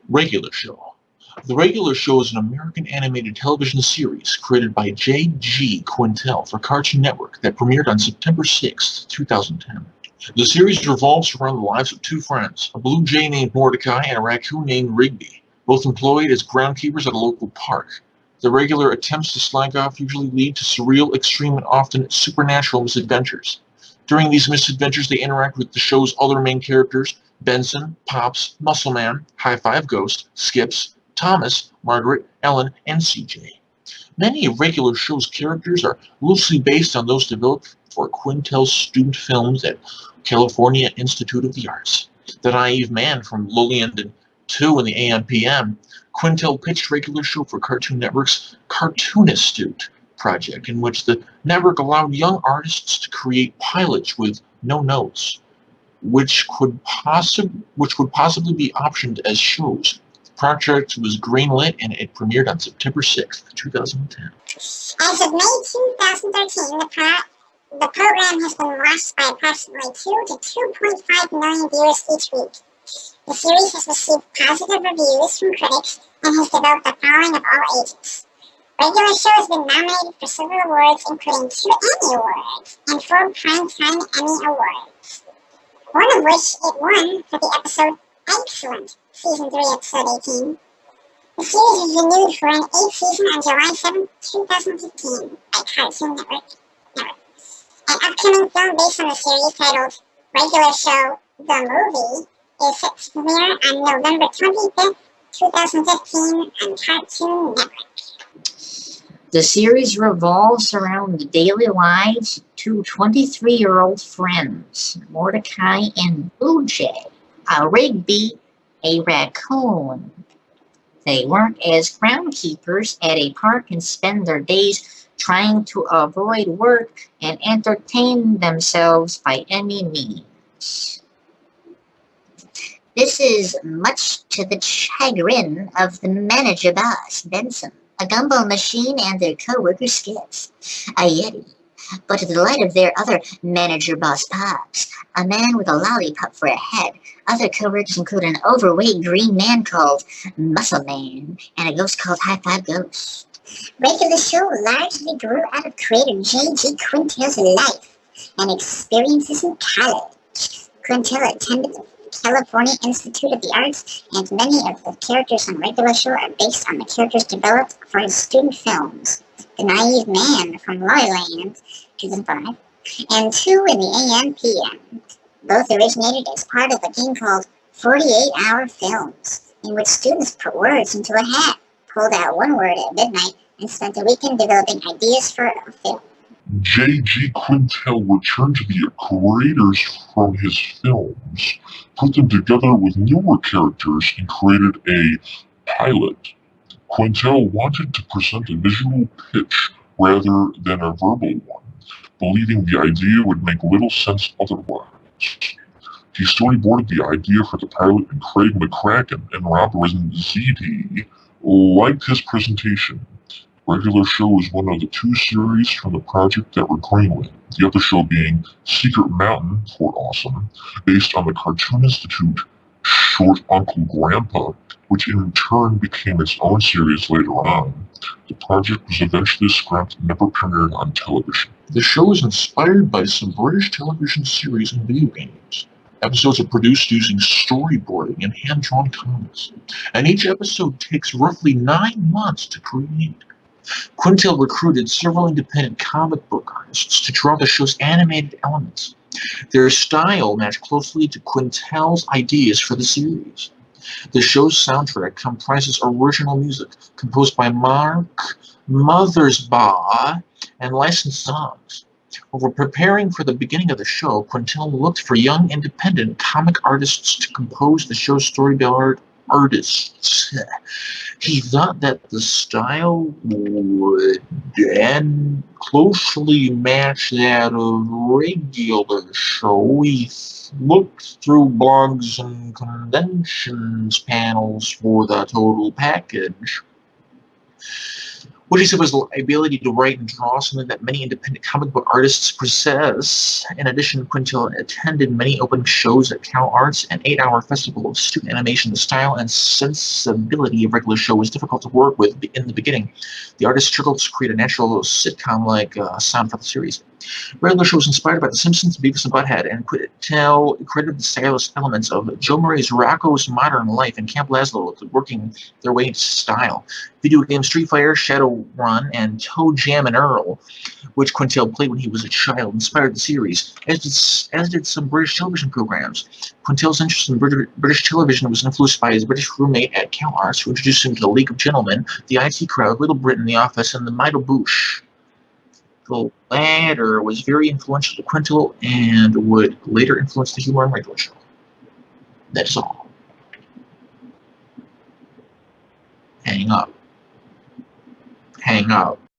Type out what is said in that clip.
Regular Show. The Regular Show is an American animated television series created by J.G. Quintel for Cartoon Network that premiered on September 6, 2010. The series revolves around the lives of two friends, a blue jay named Mordecai and a raccoon named Rigby, both employed as groundkeepers at a local park. The regular attempts to slag off usually lead to surreal, extreme, and often supernatural misadventures. During these misadventures, they interact with the show's other main characters, Benson, Pops, Muscleman, High Five Ghost, Skips, Thomas, Margaret, Ellen, and CJ. Many of Regular Show's characters are loosely based on those developed for Quintel's student films at California Institute of the Arts. The naive man from Lillian 2 in the AM/PM, Quintel pitched Regular Show for Cartoon Network's Cartoonistute project, in which the network allowed young artists to create pilots with no notes, which would possibly be optioned as shows. The project was greenlit and it premiered on September 6th, 2010. As of May 2013, the program has been watched by approximately 2 to 2.5 million viewers each week. The series has received positive reviews from critics and has developed a following of all ages. Regular Show has been nominated for several awards, including 2 Emmy Awards and 4 Primetime Emmy Awards, one of which it won for the episode Excellent, Season 3, Episode 18. The series was renewed for an 8th season on July 7, 2015 by Cartoon Network. An upcoming film based on the series titled Regular Show, The Movie, is set to premiere on November 25th, 2015 on Cartoon Network. The series revolves around the daily lives of two 23-year-old friends, Mordecai and Blue Jay, Rigby, a raccoon. They work as groundkeepers at a park and spend their days trying to avoid work and entertain themselves by any means. This is much to the chagrin of the manager boss, Benson, a gumball machine, and their co-worker Skips, a Yeti. But to the delight of their other manager boss Pops, a man with a lollipop for a head, other co-workers include an overweight green man called Muscle Man and a ghost called High Five Ghost. Regular Show largely grew out of creator J.G. Quintel's life and experiences in college. Quintel attended the California Institute of the Arts, and many of the characters on Regular Show are based on the characters developed for his student films, The Naive Man from Lillian 2005, and 2 in the AM/PM. Both originated as part of a game called 48-Hour Films, in which students put words into a hat, pulled out one word at midnight, and spent a weekend developing ideas for a film. J.G. Quintel returned to the creators from his films, put them together with newer characters, and created a pilot. Quintel wanted to present a visual pitch rather than a verbal one, believing the idea would make little sense otherwise. He storyboarded the idea for the pilot, and Craig McCracken and Rob Rosenziti liked his presentation. Regular Show is one of the 2 series from the project that were greenlit, the other show being Secret Mountain, Fort Awesome, based on the Cartoon Institute short Uncle Grandpa, which in turn became its own series later on. The project was eventually scrapped and never premiered on television. The show is inspired by some British television series and video games. Episodes are produced using storyboarding and hand-drawn comics, and each episode takes roughly 9 months to create. Quintel recruited several independent comic book artists to draw the show's animated elements. Their style matched closely to Quintel's ideas for the series. The show's soundtrack comprises original music composed by Mark Mothersbaugh and licensed songs. While preparing for the beginning of the show, Quintel looked for young independent comic artists to compose the show's storyboard artists. He thought that the style would closely match that of Regular Show. He looked through blogs and conventions panels for the total package. What he said was the ability to write and draw, something that many independent comic book artists possess. In addition, Quintel attended many open shows at Cal Arts, an 8-hour festival of student animation. The style and sensibility of regular show was difficult to work with in the beginning. The artist struggled to create a natural sitcom-like sound for the series. Regular Show was inspired by The Simpsons, Beavis and Butthead, and Quintel credited the stylish elements of Joe Murray's Rocko's Modern Life and Camp Lazlo working their way into style. Video games Street Fighter, Shadowrun, and Toe Jam and Earl, which Quintel played when he was a child, inspired the series, as did some British television programs. Quintel's interest in British television was influenced by his British roommate at Cal Arts, who introduced him to The League of Gentlemen, The IT Crowd, Little Britain, The Office, and The Mighty Boosh. The latter was very influential to Quintel and would later influence the humor in Regular Show. That's all. Hang up. Hang up.